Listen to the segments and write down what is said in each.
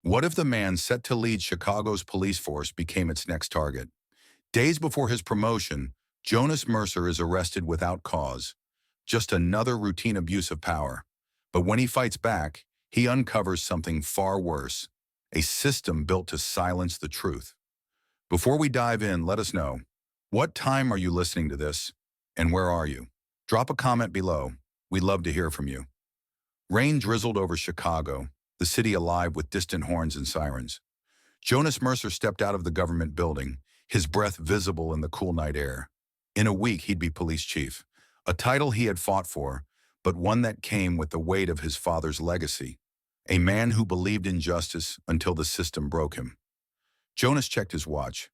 What if the man set to lead Chicago's police force became its next target? Days before his promotion, Jonas Mercer is arrested without cause. Just another routine abuse of power. But when he fights back, he uncovers something far worse, a system built to silence the truth. Before we dive in, let us know, what time are you listening to this, and where are you? Drop a comment below. We'd love to hear from you. Rain drizzled over Chicago, the city alive with distant horns and sirens. Jonas Mercer stepped out of the government building, his breath visible in the cool night air. In a week, he'd be police chief, a title he had fought for, but one that came with the weight of his father's legacy. A man who believed in justice until the system broke him. Jonas checked his watch.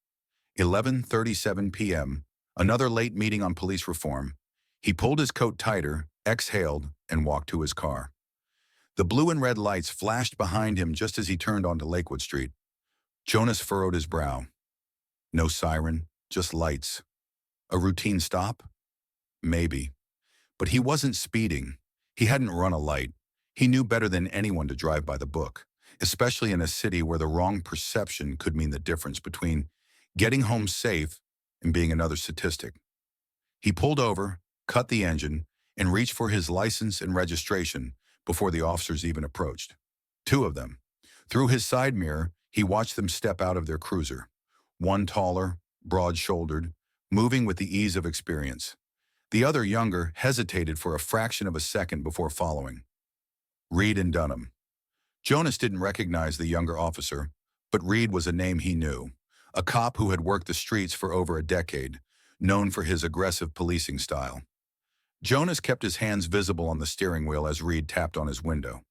11:37 p.m., another late meeting on police reform. He pulled his coat tighter, exhaled, and walked to his car. The blue and red lights flashed behind him just as he turned onto Lakewood Street. Jonas furrowed his brow. No siren, just lights. A routine stop? Maybe. But he wasn't speeding. He hadn't run a light. He knew better than anyone to drive by the book, especially in a city where the wrong perception could mean the difference between getting home safe and being another statistic. He pulled over, cut the engine, and reached for his license and registration before the officers even approached. Two of them. Through his side mirror, he watched them step out of their cruiser. One taller, broad-shouldered, moving with the ease of experience. The other, younger, hesitated for a fraction of a second before following. Reed and Dunham. Jonas didn't recognize the younger officer, but Reed was a name he knew. A cop who had worked the streets for over a decade, known for his aggressive policing style. Jonas kept his hands visible on the steering wheel as Reed tapped on his window.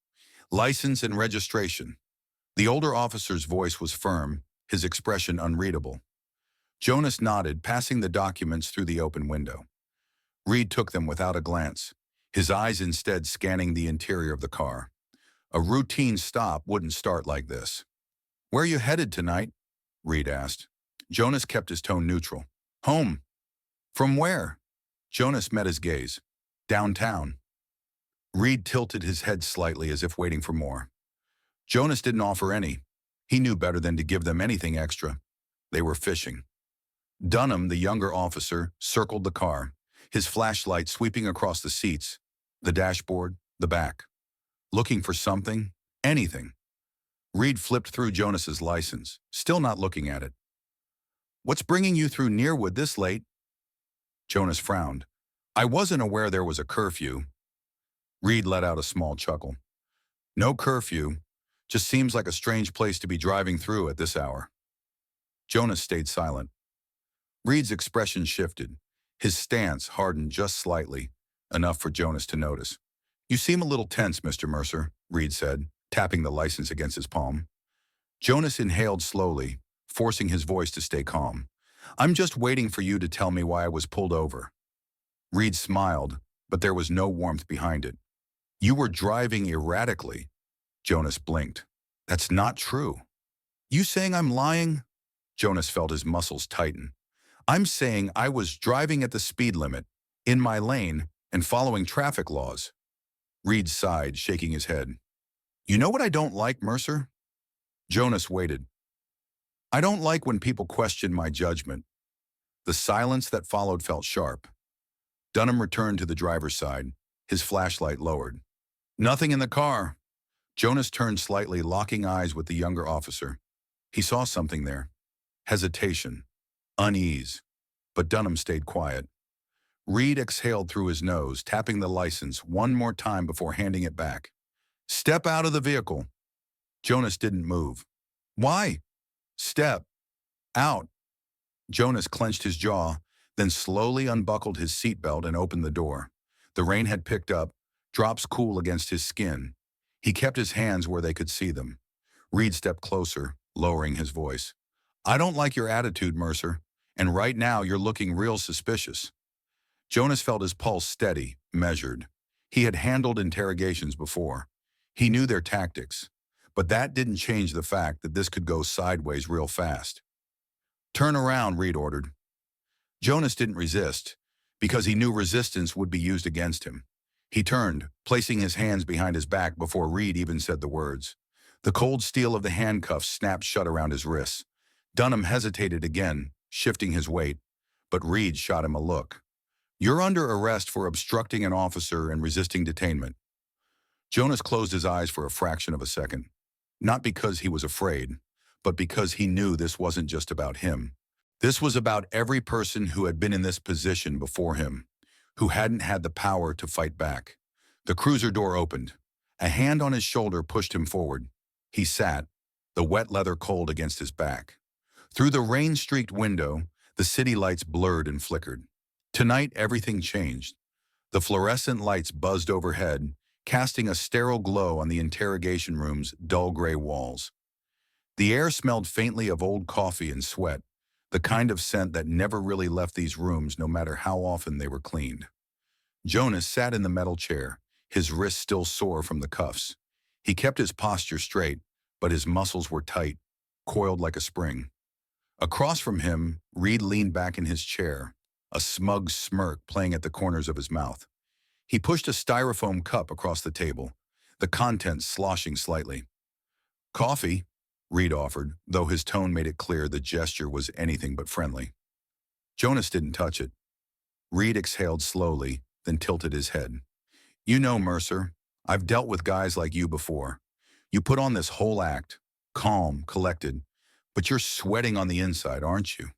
License and registration. The older officer's voice was firm, his expression unreadable. Jonas nodded, passing the documents through the open window. Reed took them without a glance, his eyes instead scanning the interior of the car. A routine stop wouldn't start like this. "Where are you headed tonight?" Reed asked. Jonas kept his tone neutral. "Home." "From where?" Jonas met his gaze. "Downtown." Reed tilted his head slightly as if waiting for more. Jonas didn't offer any. He knew better than to give them anything extra. They were fishing. Dunham, the younger officer, circled the car, his flashlight sweeping across the seats, the dashboard, the back. Looking for something, anything. Reed flipped through Jonas's license, still not looking at it. "What's bringing you through Nearwood this late?" Jonas frowned. "I wasn't aware there was a curfew." Reed let out a small chuckle. "No curfew. Just seems like a strange place to be driving through at this hour." Jonas stayed silent. Reed's expression shifted. His stance hardened just slightly, enough for Jonas to notice. "You seem a little tense, Mr. Mercer," Reed said, tapping the license against his palm. Jonas inhaled slowly, forcing his voice to stay calm. "I'm just waiting for you to tell me why I was pulled over." Reed smiled, but there was no warmth behind it. "You were driving erratically." Jonas blinked. "That's not true." "You saying I'm lying?" Jonas felt his muscles tighten. "I'm saying I was driving at the speed limit, in my lane, and following traffic laws." Reed sighed, shaking his head. "You know what I don't like, Mercer?" Jonas waited. "I don't like when people question my judgment." The silence that followed felt sharp. Dunham returned to the driver's side, his flashlight lowered. "Nothing in the car." Jonas turned slightly, locking eyes with the younger officer. He saw something there. Hesitation. Unease. But Dunham stayed quiet. Reed exhaled through his nose, tapping the license one more time before handing it back. "Step out of the vehicle." Jonas didn't move. "Why?" "Step. Out." Jonas clenched his jaw, then slowly unbuckled his seatbelt and opened the door. The rain had picked up, drops cool against his skin. He kept his hands where they could see them. Reed stepped closer, lowering his voice. "I don't like your attitude, Mercer, and right now you're looking real suspicious." Jonas felt his pulse steady, measured. He had handled interrogations before. He knew their tactics, but that didn't change the fact that this could go sideways real fast. "Turn around," Reed ordered. Jonas didn't resist, because he knew resistance would be used against him. He turned, placing his hands behind his back before Reed even said the words. The cold steel of the handcuffs snapped shut around his wrists. Dunham hesitated again, shifting his weight, but Reed shot him a look. "You're under arrest for obstructing an officer and resisting detainment." Jonas closed his eyes for a fraction of a second, not because he was afraid, but because he knew this wasn't just about him. This was about every person who had been in this position before him, who hadn't had the power to fight back. The cruiser door opened. A hand on his shoulder pushed him forward. He sat, the wet leather cold against his back. Through the rain-streaked window, the city lights blurred and flickered. Tonight, everything changed. The fluorescent lights buzzed overhead, casting a sterile glow on the interrogation room's dull gray walls. The air smelled faintly of old coffee and sweat, the kind of scent that never really left these rooms no matter how often they were cleaned. Jonas sat in the metal chair, his wrists still sore from the cuffs. He kept his posture straight, but his muscles were tight, coiled like a spring. Across from him, Reed leaned back in his chair, a smug smirk playing at the corners of his mouth. He pushed a styrofoam cup across the table, the contents sloshing slightly. "Coffee," Reed offered, though his tone made it clear the gesture was anything but friendly. Jonas didn't touch it. Reed exhaled slowly, then tilted his head. "You know, Mercer, I've dealt with guys like you before. You put on this whole act, calm, collected, but you're sweating on the inside, aren't you?"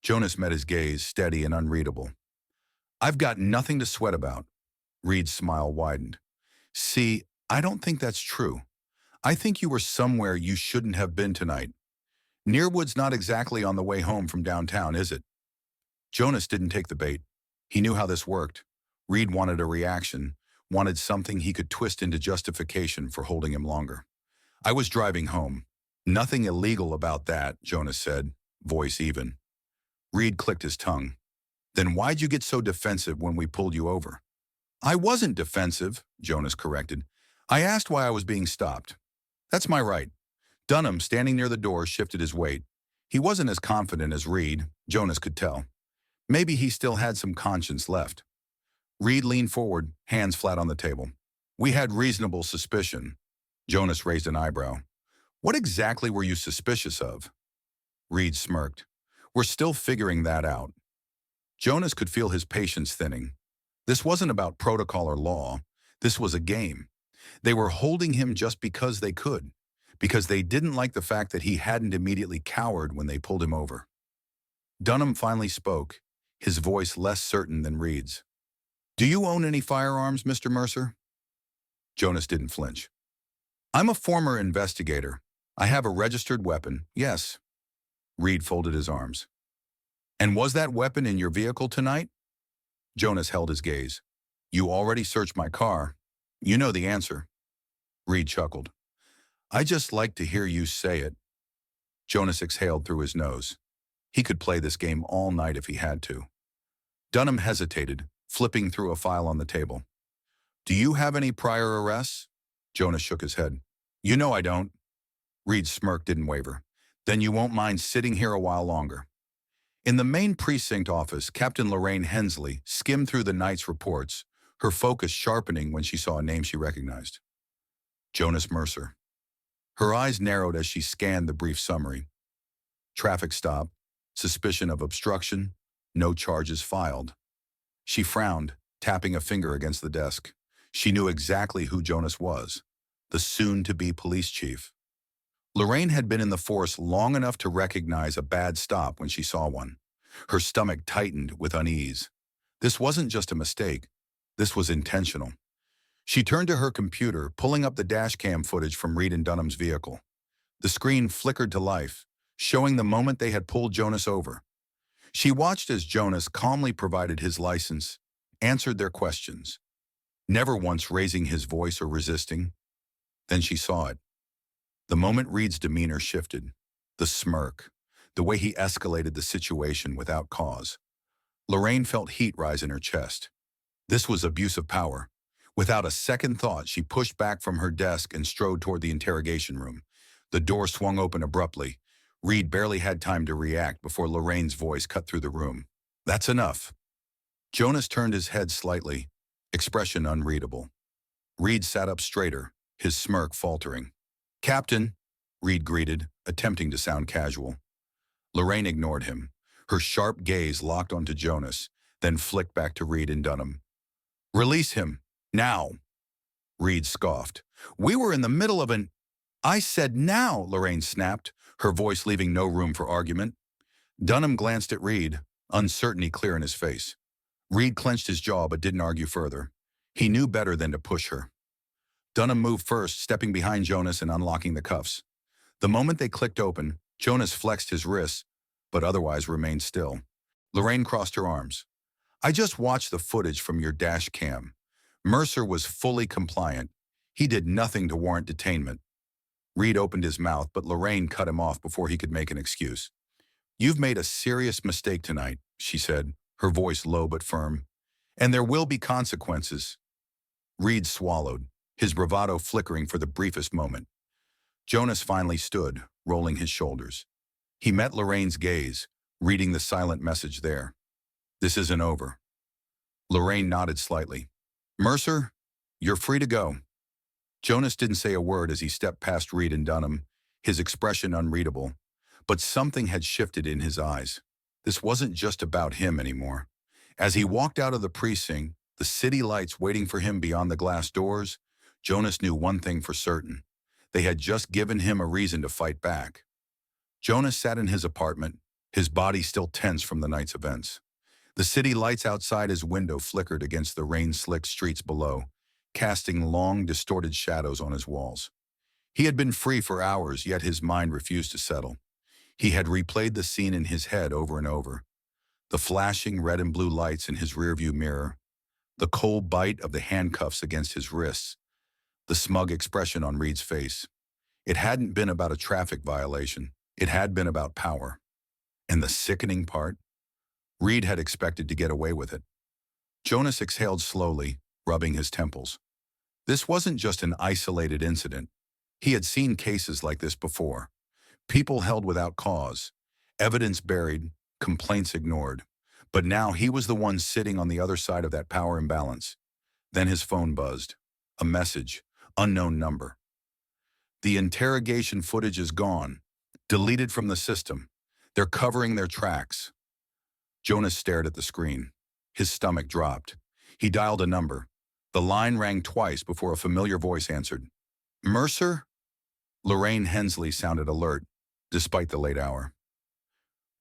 Jonas met his gaze, steady and unreadable. "I've got nothing to sweat about." Reed's smile widened. "See, I don't think that's true. I think you were somewhere you shouldn't have been tonight. Nearwood's not exactly on the way home from downtown, is it?" Jonas didn't take the bait. He knew how this worked. Reed wanted a reaction, wanted something he could twist into justification for holding him longer. "I was driving home. Nothing illegal about that," Jonas said, voice even. Reed clicked his tongue. "Then why'd you get so defensive when we pulled you over?" "I wasn't defensive," Jonas corrected. "I asked why I was being stopped. That's my right." Dunham, standing near the door, shifted his weight. He wasn't as confident as Reed, Jonas could tell. Maybe he still had some conscience left. Reed leaned forward, hands flat on the table. "We had reasonable suspicion." Jonas raised an eyebrow. "What exactly were you suspicious of?" Reed smirked. "We're still figuring that out." Jonas could feel his patience thinning. This wasn't about protocol or law. This was a game. They were holding him just because they could, because they didn't like the fact that he hadn't immediately cowered when they pulled him over. Dunham finally spoke, his voice less certain than Reed's. "Do you own any firearms, Mr. Mercer?" Jonas didn't flinch. "I'm a former investigator. I have a registered weapon, yes." Reed folded his arms. "And was that weapon in your vehicle tonight?" Jonas held his gaze. "You already searched my car. You know the answer." Reed chuckled. "I just like to hear you say it." Jonas exhaled through his nose. He could play this game all night if he had to. Dunham hesitated, flipping through a file on the table. "Do you have any prior arrests?" Jonas shook his head. "You know I don't." Reed's smirk didn't waver. "Then you won't mind sitting here a while longer." In the main precinct office, Captain Lorraine Hensley skimmed through the night's reports, her focus sharpening when she saw a name she recognized. Jonas Mercer. Her eyes narrowed as she scanned the brief summary. Traffic stop, suspicion of obstruction, no charges filed. She frowned, tapping a finger against the desk. She knew exactly who Jonas was, the soon-to-be police chief. Lorraine had been in the force long enough to recognize a bad stop when she saw one. Her stomach tightened with unease. This wasn't just a mistake. This was intentional. She turned to her computer, pulling up the dashcam footage from Reed and Dunham's vehicle. The screen flickered to life, showing the moment they had pulled Jonas over. She watched as Jonas calmly provided his license, answered their questions, never once raising his voice or resisting. Then she saw it. The moment Reed's demeanor shifted, the smirk, the way he escalated the situation without cause. Lorraine felt heat rise in her chest. This was abuse of power. Without a second thought, she pushed back from her desk and strode toward the interrogation room. The door swung open abruptly. Reed barely had time to react before Lorraine's voice cut through the room. "That's enough." Jonas turned his head slightly, expression unreadable. Reed sat up straighter, his smirk faltering. "Captain," Reed greeted, attempting to sound casual. Lorraine ignored him. Her sharp gaze locked onto Jonas, then flicked back to Reed and Dunham. "Release him, now," Reed scoffed. "We were in the middle of an—" "I said now," Lorraine snapped, her voice leaving no room for argument. Dunham glanced at Reed, uncertainty clear in his face. Reed clenched his jaw but didn't argue further. He knew better than to push her. Dunham moved first, stepping behind Jonas and unlocking the cuffs. The moment they clicked open, Jonas flexed his wrists, but otherwise remained still. Lorraine crossed her arms. "I just watched the footage from your dash cam. Mercer was fully compliant. He did nothing to warrant detainment." Reed opened his mouth, but Lorraine cut him off before he could make an excuse. "You've made a serious mistake tonight," she said, her voice low but firm. "And there will be consequences." Reed swallowed, his bravado flickering for the briefest moment. Jonas finally stood, rolling his shoulders. He met Lorraine's gaze, reading the silent message there. "This isn't over." Lorraine nodded slightly. "Mercer, you're free to go." Jonas didn't say a word as he stepped past Reed and Dunham, his expression unreadable. But something had shifted in his eyes. This wasn't just about him anymore. As he walked out of the precinct, the city lights waiting for him beyond the glass doors, Jonas knew one thing for certain. They had just given him a reason to fight back. Jonas sat in his apartment, his body still tense from the night's events. The city lights outside his window flickered against the rain-slicked streets below, casting long, distorted shadows on his walls. He had been free for hours, yet his mind refused to settle. He had replayed the scene in his head over and over. The flashing red and blue lights in his rearview mirror, the cold bite of the handcuffs against his wrists, the smug expression on Reed's face. It hadn't been about a traffic violation. It had been about power. And the sickening part? Reed had expected to get away with it. Jonas exhaled slowly, rubbing his temples. This wasn't just an isolated incident. He had seen cases like this before. People held without cause, evidence buried, complaints ignored. But now he was the one sitting on the other side of that power imbalance. Then his phone buzzed. A message, unknown number. "The interrogation footage is gone, deleted from the system. They're covering their tracks." Jonas stared at the screen. His stomach dropped. He dialed a number. The line rang twice before a familiar voice answered. "Mercer?" Lorraine Hensley sounded alert, despite the late hour.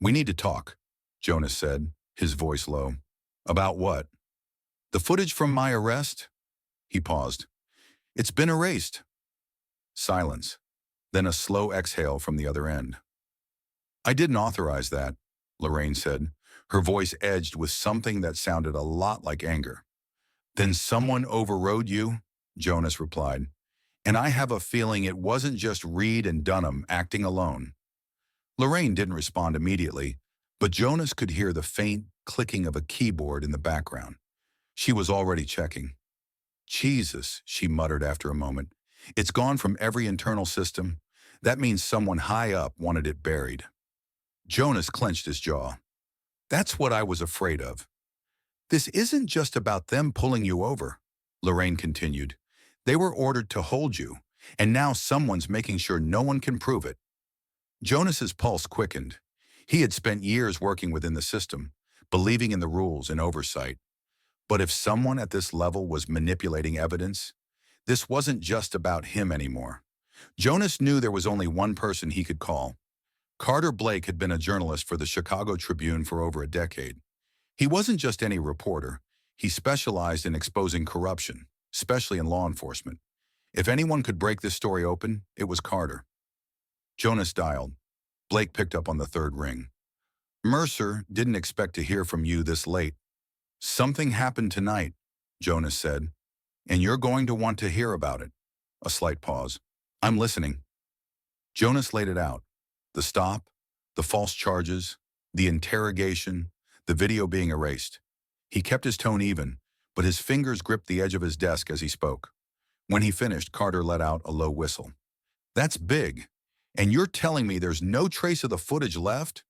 "We need to talk," Jonas said, his voice low. "About what?" "The footage from my arrest?" He paused. "It's been erased." Silence, then a slow exhale from the other end. "I didn't authorize that," Lorraine said, her voice edged with something that sounded a lot like anger. "Then someone overrode you?" Jonas replied. "And I have a feeling it wasn't just Reed and Dunham acting alone." Lorraine didn't respond immediately, but Jonas could hear the faint clicking of a keyboard in the background. She was already checking. "Jesus," she muttered after a moment. "It's gone from every internal system. That means someone high up wanted it buried." Jonas clenched his jaw. "That's what I was afraid of." "This isn't just about them pulling you over," Lorraine continued. "They were ordered to hold you, and now someone's making sure no one can prove it." Jonas's pulse quickened. He had spent years working within the system, believing in the rules and oversight. But if someone at this level was manipulating evidence, this wasn't just about him anymore. Jonas knew there was only one person he could call. Carter Blake had been a journalist for the Chicago Tribune for over a decade. He wasn't just any reporter. He specialized in exposing corruption, especially in law enforcement. If anyone could break this story open, it was Carter. Jonas dialed. Blake picked up on the third ring. "Mercer didn't expect to hear from you this late." "Something happened tonight," Jonas said, "and you're going to want to hear about it." A slight pause. "I'm listening." Jonas laid it out. The stop, the false charges, the interrogation, the video being erased. He kept his tone even, but his fingers gripped the edge of his desk as he spoke. When he finished, Carter let out a low whistle. "That's big. And you're telling me there's no trace of the footage left?"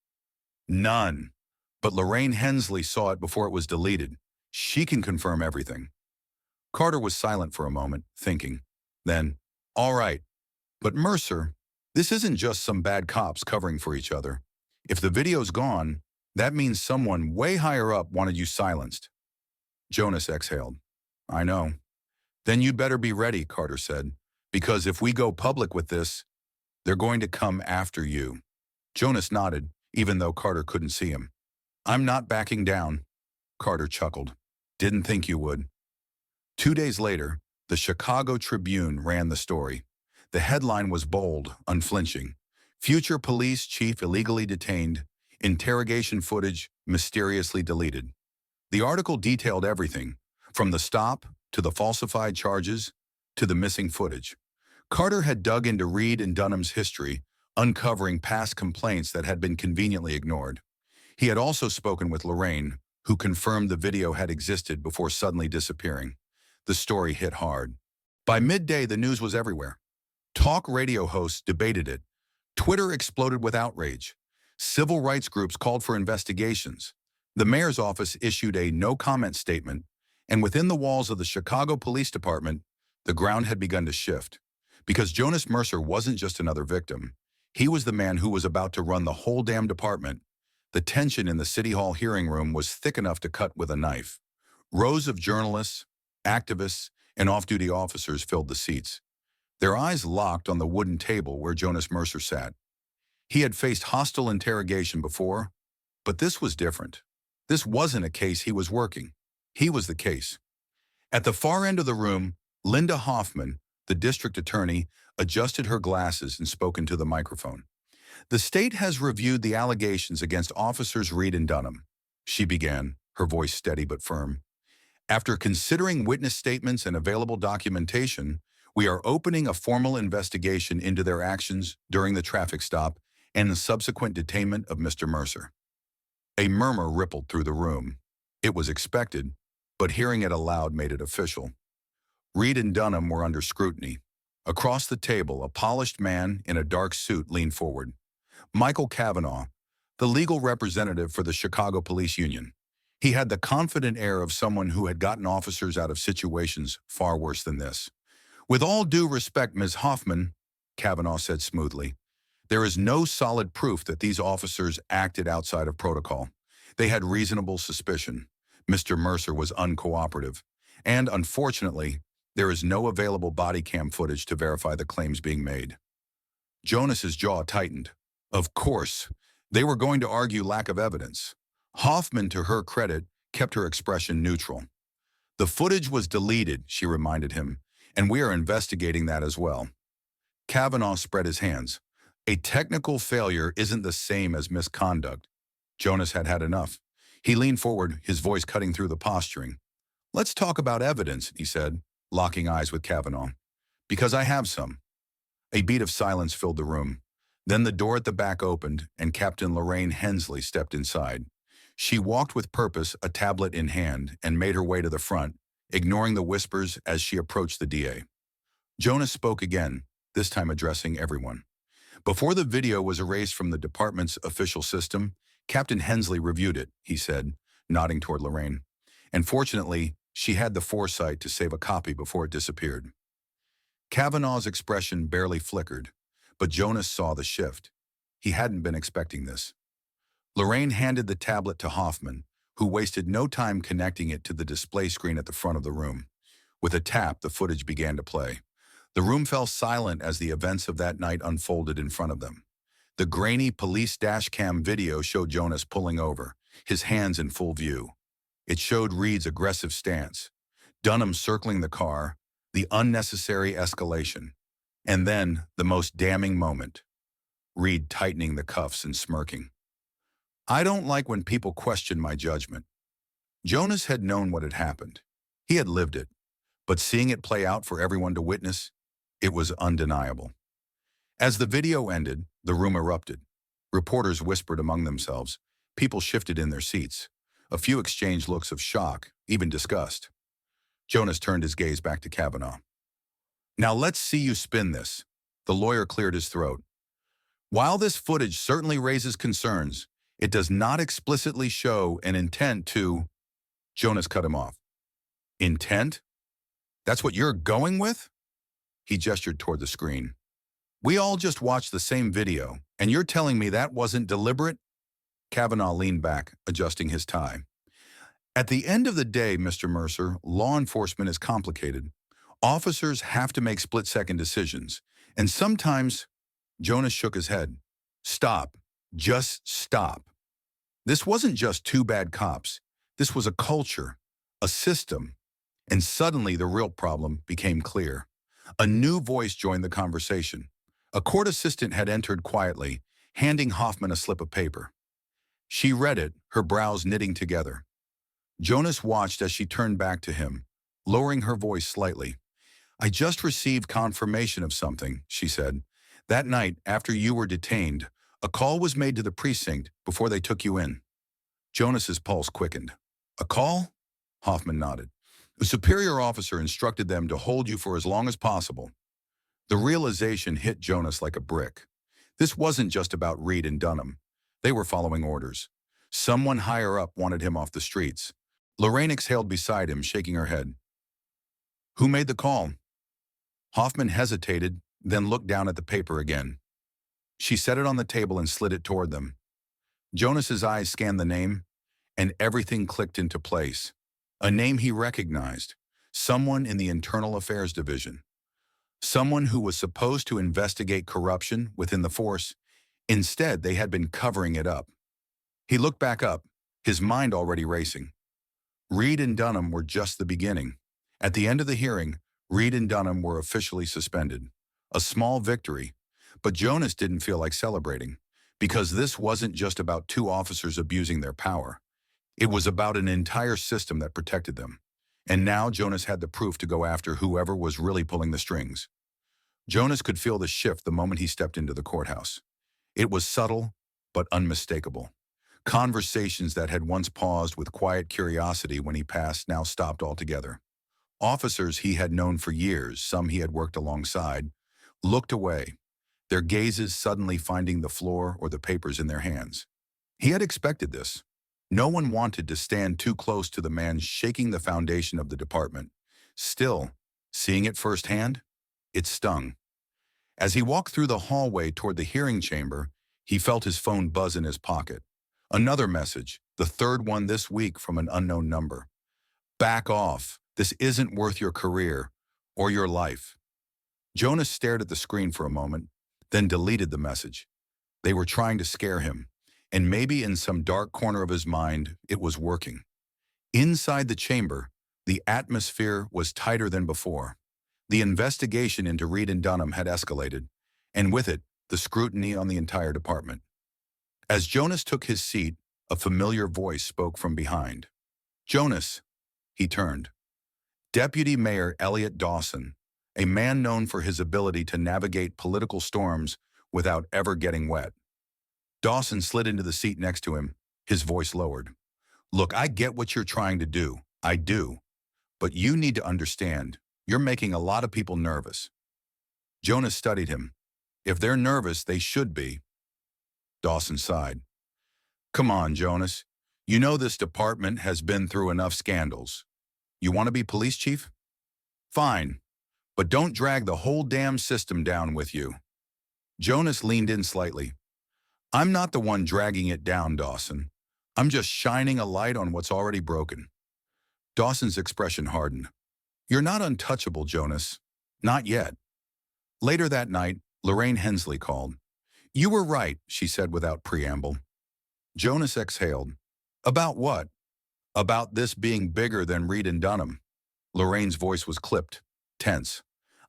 "None. But Lorraine Hensley saw it before it was deleted. She can confirm everything." Carter was silent for a moment, thinking. Then, "All right, But Mercer, this isn't just some bad cops covering for each other. If the video's gone, that means someone way higher up wanted you silenced. Jonas exhaled. I know. Then you'd better be ready, Carter said, because if we go public with this, they're going to come after you. Jonas nodded, even though Carter couldn't see him. I'm not backing down, Carter chuckled. Didn't think you would. 2 days later, the Chicago Tribune ran the story. The headline was bold, unflinching. Future police chief illegally detained, interrogation footage mysteriously deleted. The article detailed everything, from the stop to the falsified charges to the missing footage. Carter had dug into Reed and Dunham's history, uncovering past complaints that had been conveniently ignored. He had also spoken with Lorraine, who confirmed the video had existed before suddenly disappearing. The story hit hard. By midday, the news was everywhere. Talk radio hosts debated it. Twitter exploded with outrage. Civil rights groups called for investigations. The mayor's office issued a no-comment statement, and within the walls of the Chicago Police Department, the ground had begun to shift. Because Jonas Mercer wasn't just another victim. He was the man who was about to run the whole damn department. The tension in the City Hall hearing room was thick enough to cut with a knife. Rows of journalists, activists, and off-duty officers filled the seats. Their eyes locked on the wooden table where Jonas Mercer sat. He had faced hostile interrogation before, but this was different. This wasn't a case he was working. He was the case. At the far end of the room, Linda Hoffman, the district attorney, adjusted her glasses and spoke into the microphone. The state has reviewed the allegations against officers Reed and Dunham, she began, her voice steady but firm. After considering witness statements and available documentation, we are opening a formal investigation into their actions during the traffic stop and the subsequent detainment of Mr. Mercer. A murmur rippled through the room. It was expected, but hearing it aloud made it official. Reed and Dunham were under scrutiny. Across the table, a polished man in a dark suit leaned forward. Michael Kavanaugh, the legal representative for the Chicago Police Union. He had the confident air of someone who had gotten officers out of situations far worse than this. With all due respect, Ms. Hoffman, Kavanaugh said smoothly, there is no solid proof that these officers acted outside of protocol. They had reasonable suspicion. Mr. Mercer was uncooperative. And unfortunately, there is no available body cam footage to verify the claims being made. Jonas's jaw tightened. Of course, they were going to argue lack of evidence. Hoffman, to her credit, kept her expression neutral. The footage was deleted, she reminded him, and we are investigating that as well. Kavanaugh spread his hands. A technical failure isn't the same as misconduct. Jonas had had enough. He leaned forward, his voice cutting through the posturing. Let's talk about evidence, he said, locking eyes with Kavanaugh. Because I have some. A beat of silence filled the room. Then the door at the back opened, and Captain Lorraine Hensley stepped inside. She walked with purpose, a tablet in hand, and made her way to the front, ignoring the whispers as she approached the DA. Jonas spoke again, this time addressing everyone. Before the video was erased from the department's official system, Captain Hensley reviewed it, he said, nodding toward Lorraine. And fortunately, she had the foresight to save a copy before it disappeared. Kavanaugh's expression barely flickered, but Jonas saw the shift. He hadn't been expecting this. Lorraine handed the tablet to Hoffman, who wasted no time connecting it to the display screen at the front of the room. With a tap, the footage began to play. The room fell silent as the events of that night unfolded in front of them. The grainy police dashcam video showed Jonas pulling over, his hands in full view. It showed Reed's aggressive stance, Dunham circling the car, the unnecessary escalation, and then the most damning moment, Reed tightening the cuffs and smirking. I don't like when people question my judgment. Jonas had known what had happened. He had lived it, but seeing it play out for everyone to witness, it was undeniable. As the video ended, the room erupted. Reporters whispered among themselves. People shifted in their seats. A few exchanged looks of shock, even disgust. Jonas turned his gaze back to Kavanaugh. Now let's see you spin this. The lawyer cleared his throat. While this footage certainly raises concerns, it does not explicitly show an intent to... Jonas cut him off. Intent? That's what you're going with? He gestured toward the screen. We all just watched the same video, and you're telling me that wasn't deliberate? Kavanaugh leaned back, adjusting his tie. At the end of the day, Mr. Mercer, law enforcement is complicated. Officers have to make split-second decisions, and sometimes Jonas shook his head. Stop. Just stop. This wasn't just two bad cops. This was a culture, a system. And suddenly the real problem became clear. A new voice joined the conversation. A court assistant had entered quietly, handing Hoffman a slip of paper. She read it, her brows knitting together. Jonas watched as she turned back to him, lowering her voice slightly. I just received confirmation of something, she said. That night, after you were detained, a call was made to the precinct before they took you in. Jonas's pulse quickened. A call? Hoffman nodded. A superior officer instructed them to hold you for as long as possible. The realization hit Jonas like a brick. This wasn't just about Reed and Dunham. They were following orders. Someone higher up wanted him off the streets. Lorraine exhaled beside him, shaking her head. Who made the call? Hoffman hesitated, then looked down at the paper again. She set it on the table and slid it toward them. Jonas's eyes scanned the name, and everything clicked into place. A name he recognized. Someone in the Internal Affairs Division. Someone who was supposed to investigate corruption within the force. Instead, they had been covering it up. He looked back up, his mind already racing. Reed and Dunham were just the beginning. At the end of the hearing, Reed and Dunham were officially suspended. A small victory, but Jonas didn't feel like celebrating, because this wasn't just about two officers abusing their power. It was about an entire system that protected them. And now Jonas had the proof to go after whoever was really pulling the strings. Jonas could feel the shift the moment he stepped into the courthouse. It was subtle, but unmistakable. Conversations that had once paused with quiet curiosity when he passed now stopped altogether. Officers he had known for years, some he had worked alongside, looked away, their gazes suddenly finding the floor or the papers in their hands. He had expected this. No one wanted to stand too close to the man shaking the foundation of the department. Still, seeing it firsthand, it stung. As he walked through the hallway toward the hearing chamber, he felt his phone buzz in his pocket. Another message, the third one this week from an unknown number. Back off. This isn't worth your career or your life. Jonas stared at the screen for a moment, then deleted the message. They were trying to scare him, and maybe in some dark corner of his mind, it was working. Inside the chamber, the atmosphere was tighter than before. The investigation into Reed and Dunham had escalated, and with it, the scrutiny on the entire department. As Jonas took his seat, a familiar voice spoke from behind. Jonas, he turned. Deputy Mayor Elliot Dawson, a man known for his ability to navigate political storms without ever getting wet. Dawson slid into the seat next to him, his voice lowered. Look, I get what you're trying to do. I do. But you need to understand, you're making a lot of people nervous. Jonas studied him. If they're nervous, they should be. Dawson sighed. Come on, Jonas. You know this department has been through enough scandals. You want to be police chief? Fine, but don't drag the whole damn system down with you. Jonas leaned in slightly. I'm not the one dragging it down, Dawson. I'm just shining a light on what's already broken. Dawson's expression hardened. You're not untouchable, Jonas. Not yet. Later that night, Lorraine Hensley called. You were right, she said without preamble. Jonas exhaled. About what? About this being bigger than Reed and Dunham. Lorraine's voice was clipped, tense.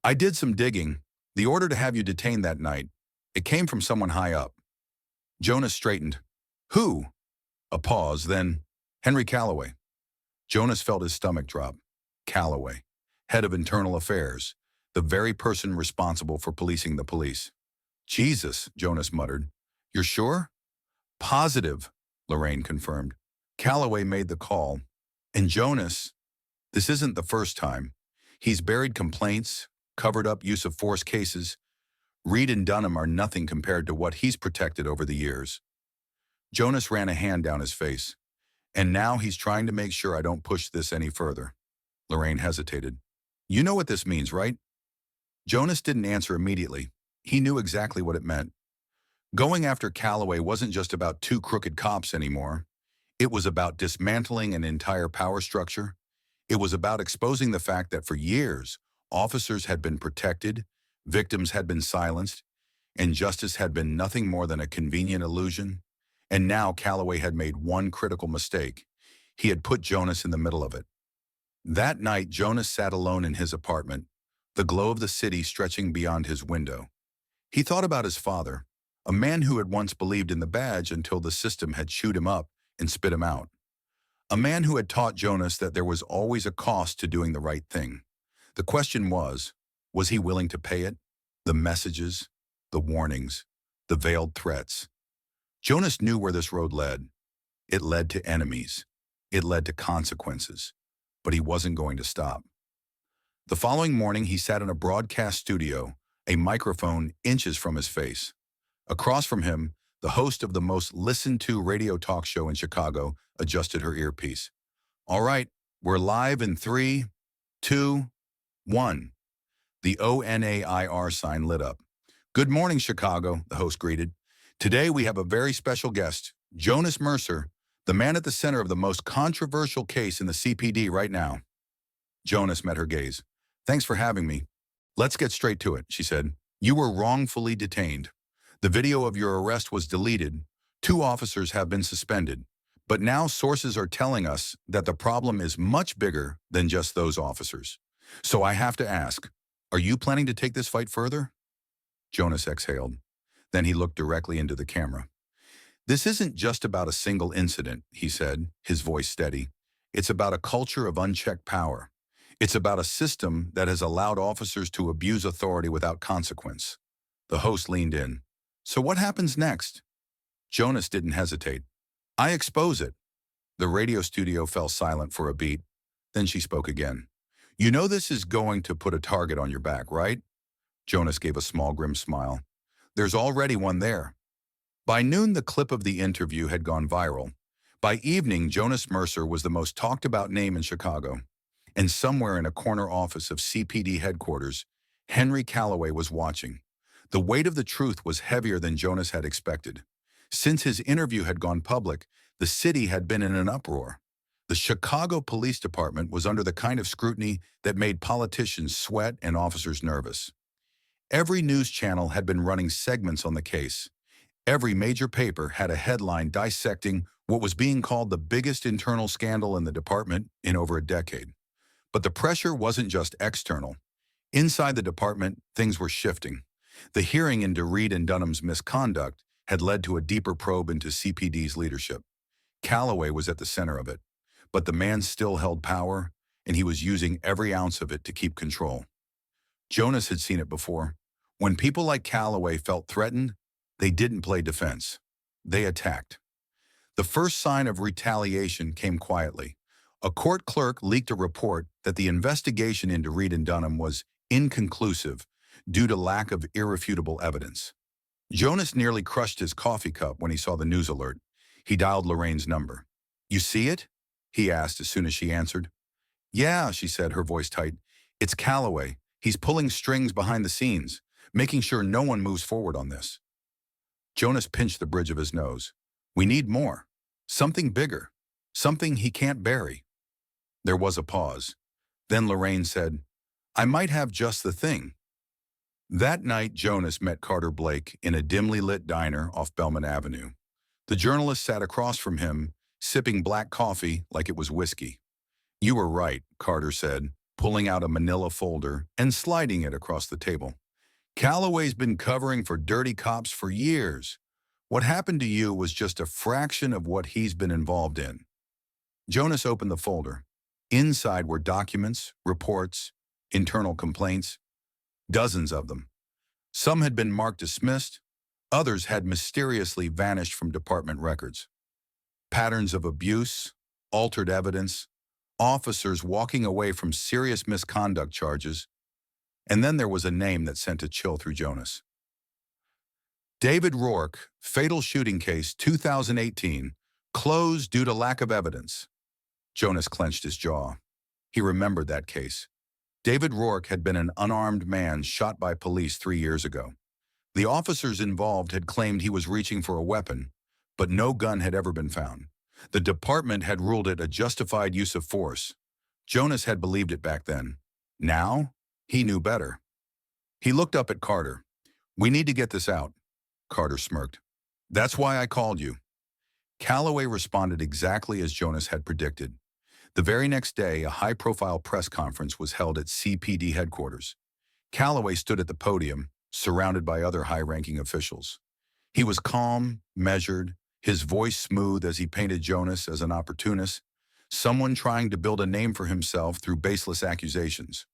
I did some digging. The order to have you detained that night. It came from someone high up. Jonas straightened. Who? A pause, then, Henry Calloway. Jonas felt his stomach drop. Calloway, head of internal affairs, the very person responsible for policing the police. Jesus, Jonas muttered. You're sure? Positive, Lorraine confirmed. Calloway made the call. And Jonas, this isn't the first time. He's buried complaints, covered up use of force cases. Reed and Dunham are nothing compared to what he's protected over the years. Jonas ran a hand down his face. And now he's trying to make sure I don't push this any further. Lorraine hesitated. You know what this means, right? Jonas didn't answer immediately. He knew exactly what it meant. Going after Calloway wasn't just about two crooked cops anymore. It was about dismantling an entire power structure. It was about exposing the fact that for years, officers had been protected, victims had been silenced, and justice had been nothing more than a convenient illusion. And now Calloway had made one critical mistake. He had put Jonas in the middle of it. That night, Jonas sat alone in his apartment, the glow of the city stretching beyond his window. He thought about his father, a man who had once believed in the badge until the system had chewed him up and spit him out. A man who had taught Jonas that there was always a cost to doing the right thing. The question was he willing to pay it? The messages, the warnings, the veiled threats. Jonas knew where this road led. It led to enemies. It led to consequences. But he wasn't going to stop. The following morning, he sat in a broadcast studio, a microphone inches from his face. Across from him, the host of the most listened-to radio talk show in Chicago adjusted her earpiece. All right, we're live in 3, 2, 1. The ONAIR sign lit up. Good morning, Chicago, the host greeted. Today we have a very special guest, Jonas Mercer, the man at the center of the most controversial case in the CPD right now. Jonas met her gaze. Thanks for having me. Let's get straight to it, she said. You were wrongfully detained. The video of your arrest was deleted. 2 officers have been suspended. But now sources are telling us that the problem is much bigger than just those officers. So I have to ask, are you planning to take this fight further? Jonas exhaled. Then he looked directly into the camera. This isn't just about a single incident, he said, his voice steady. It's about a culture of unchecked power. It's about a system that has allowed officers to abuse authority without consequence. The host leaned in. So what happens next? Jonas didn't hesitate. I expose it. The radio studio fell silent for a beat. Then she spoke again. You know this is going to put a target on your back, right? Jonas gave a small, grim smile. There's already one there. By noon, the clip of the interview had gone viral. By evening, Jonas Mercer was the most talked about name in Chicago. And somewhere in a corner office of CPD headquarters, Henry Calloway was watching. The weight of the truth was heavier than Jonas had expected. Since his interview had gone public, the city had been in an uproar. The Chicago Police Department was under the kind of scrutiny that made politicians sweat and officers nervous. Every news channel had been running segments on the case. Every major paper had a headline dissecting what was being called the biggest internal scandal in the department in over a decade. But the pressure wasn't just external. Inside the department, things were shifting. The hearing into Reed and Dunham's misconduct had led to a deeper probe into CPD's leadership. Calloway was at the center of it, but the man still held power, and he was using every ounce of it to keep control. Jonas had seen it before. When people like Calloway felt threatened, they didn't play defense. They attacked. The first sign of retaliation came quietly. A court clerk leaked a report that the investigation into Reed and Dunham was inconclusive due to lack of irrefutable evidence. Jonas nearly crushed his coffee cup when he saw the news alert. He dialed Lorraine's number. You see it? He asked as soon as she answered. Yeah, she said, her voice tight. It's Calloway. He's pulling strings behind the scenes, making sure no one moves forward on this. Jonas pinched the bridge of his nose. We need more. Something bigger. Something he can't bury. There was a pause. Then Lorraine said, I might have just the thing. That night, Jonas met Carter Blake in a dimly lit diner off Belmont Avenue. The journalist sat across from him, sipping black coffee like it was whiskey. You were right, Carter said, pulling out a manila folder and sliding it across the table. Calloway's been covering for dirty cops for years. What happened to you was just a fraction of what he's been involved in. Jonas opened the folder. Inside were documents, reports, internal complaints, dozens of them. Some had been marked dismissed, others had mysteriously vanished from department records. Patterns of abuse, altered evidence, officers walking away from serious misconduct charges, and then there was a name that sent a chill through Jonas. David Rourke, fatal shooting case 2018, closed due to lack of evidence. Jonas clenched his jaw. He remembered that case. David Rourke had been an unarmed man shot by police 3 years ago. The officers involved had claimed he was reaching for a weapon, but no gun had ever been found. The department had ruled it a justified use of force. Jonas had believed it back then. Now, he knew better. He looked up at Carter. "We need to get this out," Carter smirked. "That's why I called you." Calloway responded exactly as Jonas had predicted. The very next day, a high-profile press conference was held at CPD headquarters. Calloway stood at the podium, surrounded by other high-ranking officials. He was calm, measured, his voice smooth as he painted Jonas as an opportunist, someone trying to build a name for himself through baseless accusations.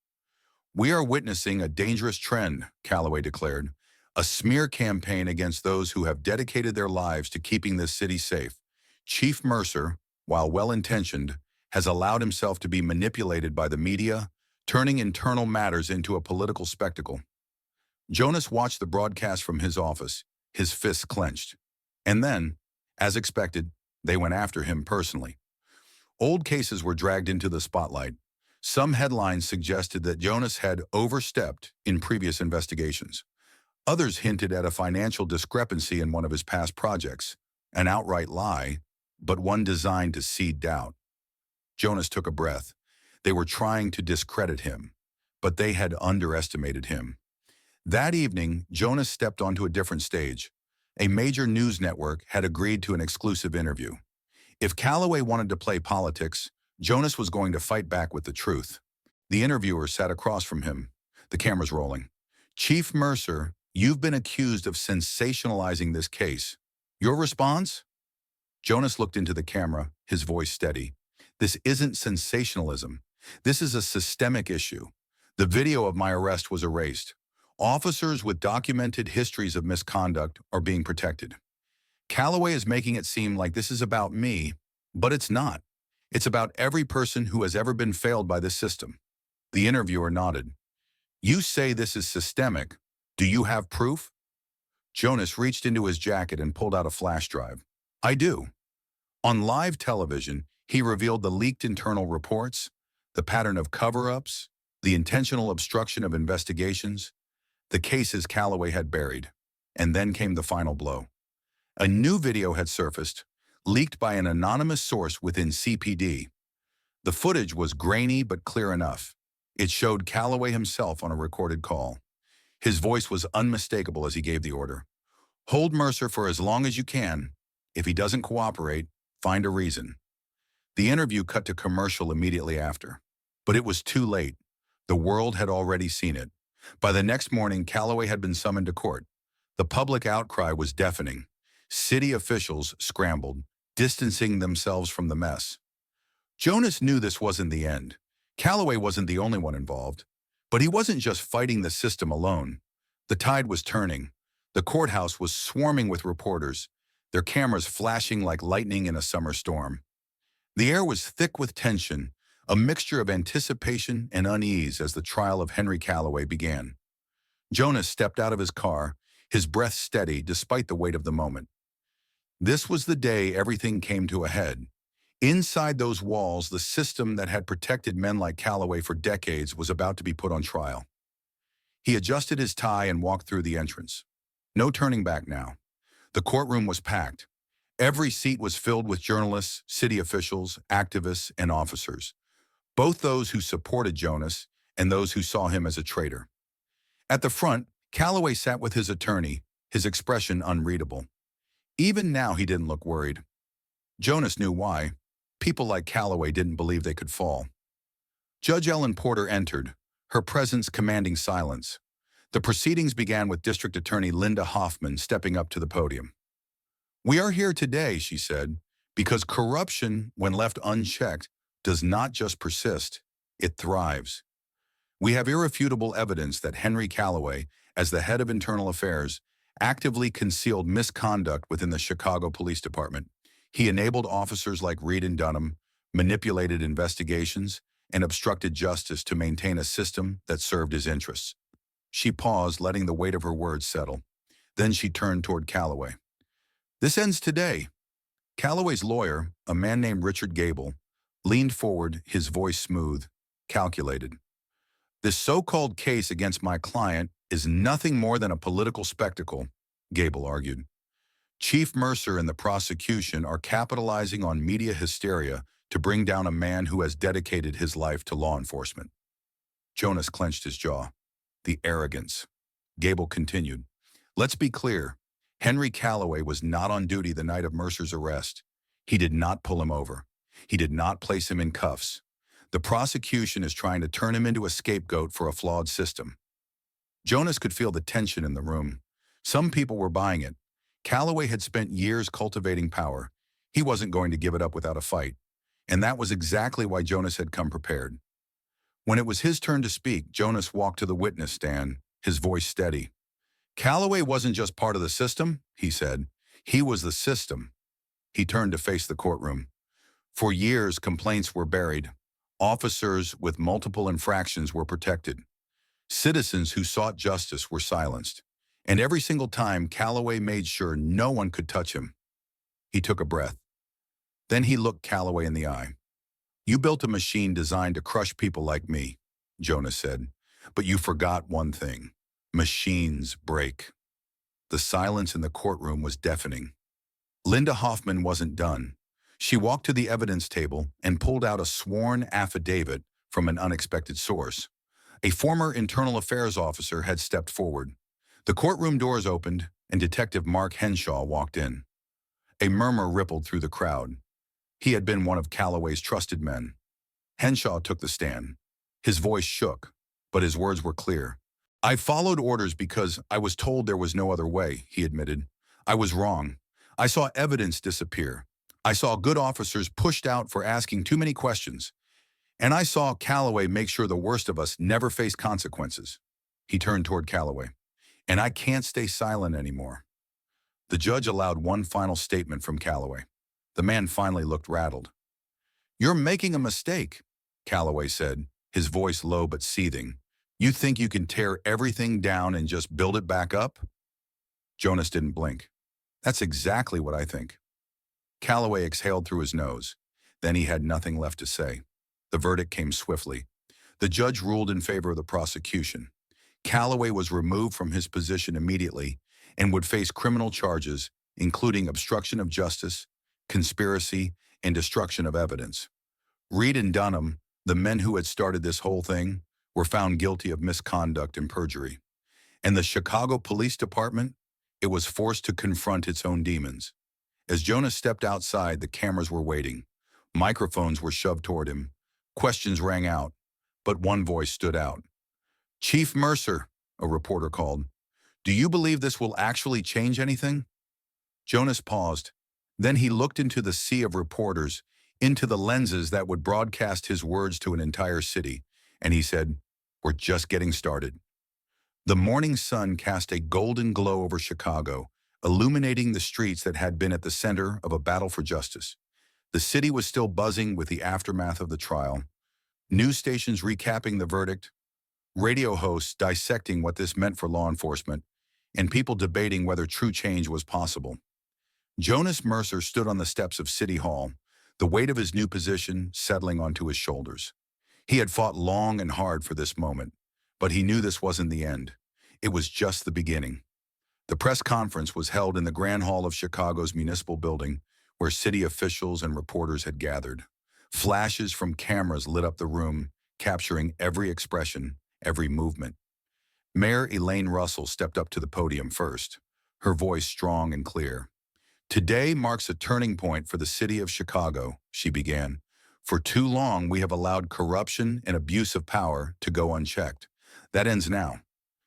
"We are witnessing a dangerous trend," Calloway declared, "a smear campaign against those who have dedicated their lives to keeping this city safe. Chief Mercer, while well-intentioned, has allowed himself to be manipulated by the media, turning internal matters into a political spectacle." Jonas watched the broadcast from his office, his fists clenched. And then, as expected, they went after him personally. Old cases were dragged into the spotlight. Some headlines suggested that Jonas had overstepped in previous investigations. Others hinted at a financial discrepancy in one of his past projects, an outright lie, but one designed to seed doubt. Jonas took a breath. They were trying to discredit him, but they had underestimated him. That evening, Jonas stepped onto a different stage. A major news network had agreed to an exclusive interview. If Calloway wanted to play politics, Jonas was going to fight back with the truth. The interviewer sat across from him, the cameras rolling. "Chief Mercer, you've been accused of sensationalizing this case. Your response?" Jonas looked into the camera, his voice steady. "This isn't sensationalism. This is a systemic issue. The video of my arrest was erased. Officers with documented histories of misconduct are being protected. Calloway is making it seem like this is about me, but it's not. It's about every person who has ever been failed by this system." The interviewer nodded. "You say this is systemic. Do you have proof?" Jonas reached into his jacket and pulled out a flash drive. "I do." On live television, he revealed the leaked internal reports, the pattern of cover-ups, the intentional obstruction of investigations, the cases Calloway had buried. And then came the final blow. A new video had surfaced, leaked by an anonymous source within CPD. The footage was grainy but clear enough. It showed Calloway himself on a recorded call. His voice was unmistakable as he gave the order. "Hold Mercer for as long as you can. If he doesn't cooperate, find a reason." The interview cut to commercial immediately after. But it was too late. The world had already seen it. By the next morning, Calloway had been summoned to court. The public outcry was deafening. City officials scrambled, distancing themselves from the mess. Jonas knew this wasn't the end. Calloway wasn't the only one involved. But he wasn't just fighting the system alone. The tide was turning. The courthouse was swarming with reporters, their cameras flashing like lightning in a summer storm. The air was thick with tension, a mixture of anticipation and unease as the trial of Henry Calloway began. Jonas stepped out of his car, his breath steady despite the weight of the moment. This was the day everything came to a head. Inside those walls, the system that had protected men like Calloway for decades was about to be put on trial. He adjusted his tie and walked through the entrance. No turning back now. The courtroom was packed. Every seat was filled with journalists, city officials, activists, and officers. Both those who supported Jonas and those who saw him as a traitor. At the front, Calloway sat with his attorney, his expression unreadable. Even now he didn't look worried. Jonas knew why. People like Calloway didn't believe they could fall. Judge Ellen Porter entered, her presence commanding silence. The proceedings began with District Attorney Linda Hoffman stepping up to the podium. "We are here today," she said, "because corruption, when left unchecked, does not just persist, it thrives. We have irrefutable evidence that Henry Calloway, as the head of internal affairs, actively concealed misconduct within the Chicago Police Department. He enabled officers like Reed and Dunham, manipulated investigations, and obstructed justice to maintain a system that served his interests." She paused, letting the weight of her words settle. Then she turned toward Calloway. "This ends today." Calloway's lawyer, a man named Richard Gable, leaned forward, his voice smooth, calculated. "This so-called case against my client is nothing more than a political spectacle, Gable argued. Chief Mercer and the prosecution are capitalizing on media hysteria to bring down a man who has dedicated his life to law enforcement. Jonas clenched his jaw. The arrogance. Gable continued. Let's be clear. Henry Calloway was not on duty the night of Mercer's arrest. He did not pull him over. He did not place him in cuffs. The prosecution is trying to turn him into a scapegoat for a flawed system. Jonas could feel the tension in the room. Some people were buying it. Calloway had spent years cultivating power. He wasn't going to give it up without a fight. And that was exactly why Jonas had come prepared. When it was his turn to speak, Jonas walked to the witness stand, his voice steady. Calloway wasn't just part of the system, he said. He was the system. He turned to face the courtroom. For years, complaints were buried. Officers with multiple infractions were protected. Citizens who sought justice were silenced. And every single time, Calloway made sure no one could touch him. He took a breath. Then he looked Calloway in the eye. You built a machine designed to crush people like me, Jonas said. But you forgot one thing. Machines break. The silence in the courtroom was deafening. Linda Hoffman wasn't done. She walked to the evidence table and pulled out a sworn affidavit from an unexpected source. A former internal affairs officer had stepped forward. The courtroom doors opened, and Detective Mark Henshaw walked in. A murmur rippled through the crowd. He had been one of Calloway's trusted men. Henshaw took the stand. His voice shook, but his words were clear. I followed orders because I was told there was no other way, he admitted. I was wrong. I saw evidence disappear. I saw good officers pushed out for asking too many questions. And I saw Calloway make sure the worst of us never faced consequences. He turned toward Calloway. And I can't stay silent anymore. The judge allowed one final statement from Calloway. The man finally looked rattled. You're making a mistake, Calloway said, his voice low but seething. You think you can tear everything down and just build it back up? Jonas didn't blink. That's exactly what I think. Calloway exhaled through his nose. Then he had nothing left to say. The verdict came swiftly. The judge ruled in favor of the prosecution. Calloway was removed from his position immediately and would face criminal charges, including obstruction of justice, conspiracy, and destruction of evidence. Reed and Dunham, the men who had started this whole thing, were found guilty of misconduct and perjury. And the Chicago Police Department, it was forced to confront its own demons. As Jonas stepped outside, the cameras were waiting. Microphones were shoved toward him. Questions rang out, but one voice stood out. Chief Mercer, a reporter called. Do you believe this will actually change anything? Jonas paused. Then he looked into the sea of reporters, into the lenses that would broadcast his words to an entire city, and he said, We're just getting started. The morning sun cast a golden glow over Chicago, illuminating the streets that had been at the center of a battle for justice. The city was still buzzing with the aftermath of the trial. News stations recapping the verdict, radio hosts dissecting what this meant for law enforcement, and people debating whether true change was possible. Jonas Mercer stood on the steps of City Hall, the weight of his new position settling onto his shoulders. He had fought long and hard for this moment, but he knew this wasn't the end. It was just the beginning. The press conference was held in the Grand Hall of Chicago's municipal building, where city officials and reporters had gathered. Flashes from cameras lit up the room, capturing every expression, every movement. Mayor Elaine Russell stepped up to the podium first, her voice strong and clear. Today marks a turning point for the city of Chicago, she began. For too long, we have allowed corruption and abuse of power to go unchecked. That ends now.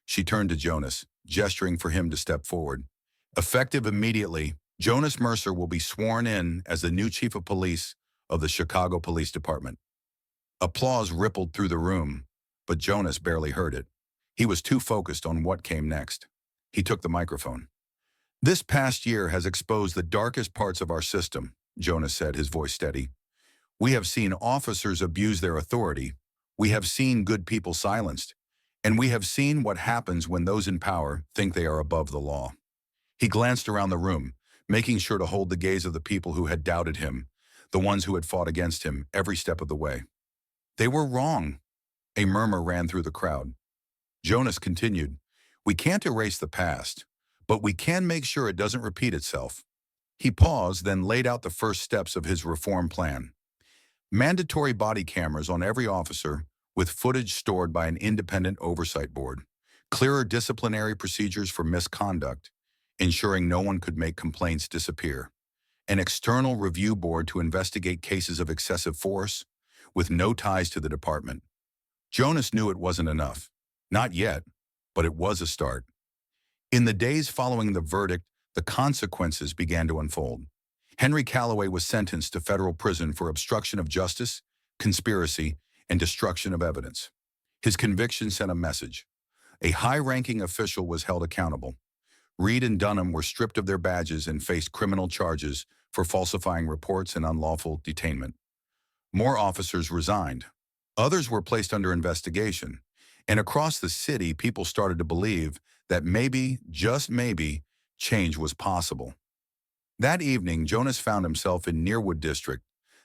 She turned to Jonas, gesturing for him to step forward. Effective immediately, Jonas Mercer will be sworn in as the new chief of police of the Chicago Police Department. Applause rippled through the room, but Jonas barely heard it. He was too focused on what came next. He took the microphone. This past year has exposed the darkest parts of our system, Jonas said, his voice steady. We have seen officers abuse their authority. We have seen good people silenced. And we have seen what happens when those in power think they are above the law. He glanced around the room, making sure to hold the gaze of the people who had doubted him, the ones who had fought against him every step of the way. They were wrong. A murmur ran through the crowd. Jonas continued, We can't erase the past, but we can make sure it doesn't repeat itself. He paused, then laid out the first steps of his reform plan. Mandatory body cameras on every officer, with footage stored by an independent oversight board. Clearer disciplinary procedures for misconduct, ensuring no one could make complaints disappear. An external review board to investigate cases of excessive force, with no ties to the department. Jonas knew it wasn't enough. Not yet, but it was a start. In the days following the verdict, the consequences began to unfold. Henry Callaway was sentenced to federal prison for obstruction of justice, conspiracy, and destruction of evidence. His conviction sent a message. A high-ranking official was held accountable. Reed and Dunham were stripped of their badges and faced criminal charges for falsifying reports and unlawful detainment. More officers resigned. Others were placed under investigation. And across the city, people started to believe that maybe, just maybe, change was possible. That evening, Jonas found himself in Nearwood District,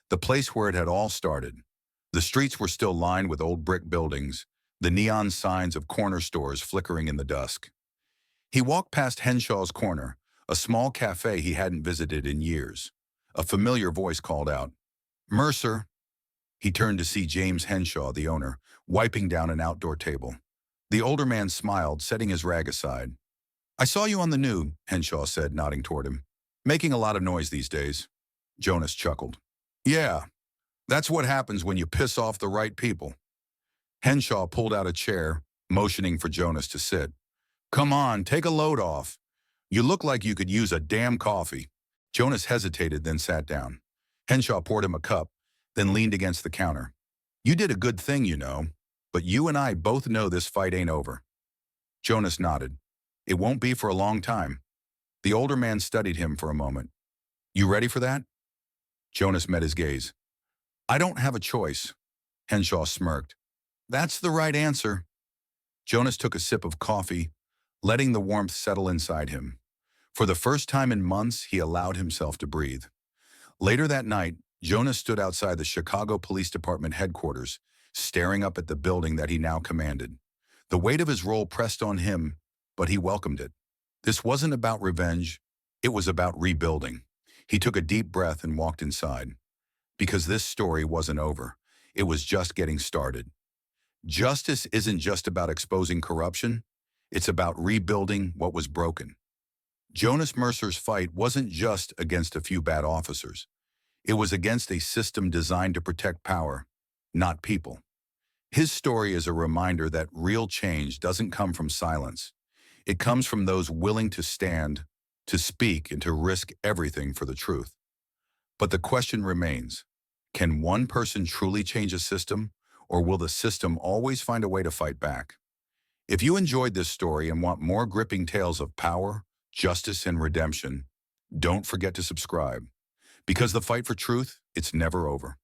the place where it had all started. The streets were still lined with old brick buildings, the neon signs of corner stores flickering in the dusk. He walked past Henshaw's Corner, a small cafe he hadn't visited in years. A familiar voice called out, "Mercer." He turned to see James Henshaw, the owner, wiping down an outdoor table. The older man smiled, setting his rag aside. "I saw you on the news," Henshaw said, nodding toward him. "Making a lot of noise these days." Jonas chuckled. "Yeah, that's what happens when you piss off the right people." Henshaw pulled out a chair, motioning for Jonas to sit. "Come on, take a load off. You look like you could use a damn coffee." Jonas hesitated, then sat down. Henshaw poured him a cup, then leaned against the counter. "You did a good thing, you know, but you and I both know this fight ain't over." Jonas nodded. "It won't be for a long time." The older man studied him for a moment. "You ready for that?" Jonas met his gaze. "I don't have a choice." Henshaw smirked. "That's the right answer." Jonas took a sip of coffee, letting the warmth settle inside him. For the first time in months, he allowed himself to breathe. Later that night, Jonas stood outside the Chicago Police Department headquarters, staring up at the building that he now commanded. The weight of his role pressed on him, but he welcomed it. This wasn't about revenge. It was about rebuilding. He took a deep breath and walked inside. Because this story wasn't over. It was just getting started. Justice isn't just about exposing corruption. It's about rebuilding what was broken. Jonas Mercer's fight wasn't just against a few bad officers. It was against a system designed to protect power, not people. His story is a reminder that real change doesn't come from silence. It comes from those willing to stand, to speak, and to risk everything for the truth. But the question remains, can one person truly change a system, or will the system always find a way to fight back? If you enjoyed this story and want more gripping tales of power, justice, and redemption, don't forget to subscribe. Because the fight for truth, it's never over.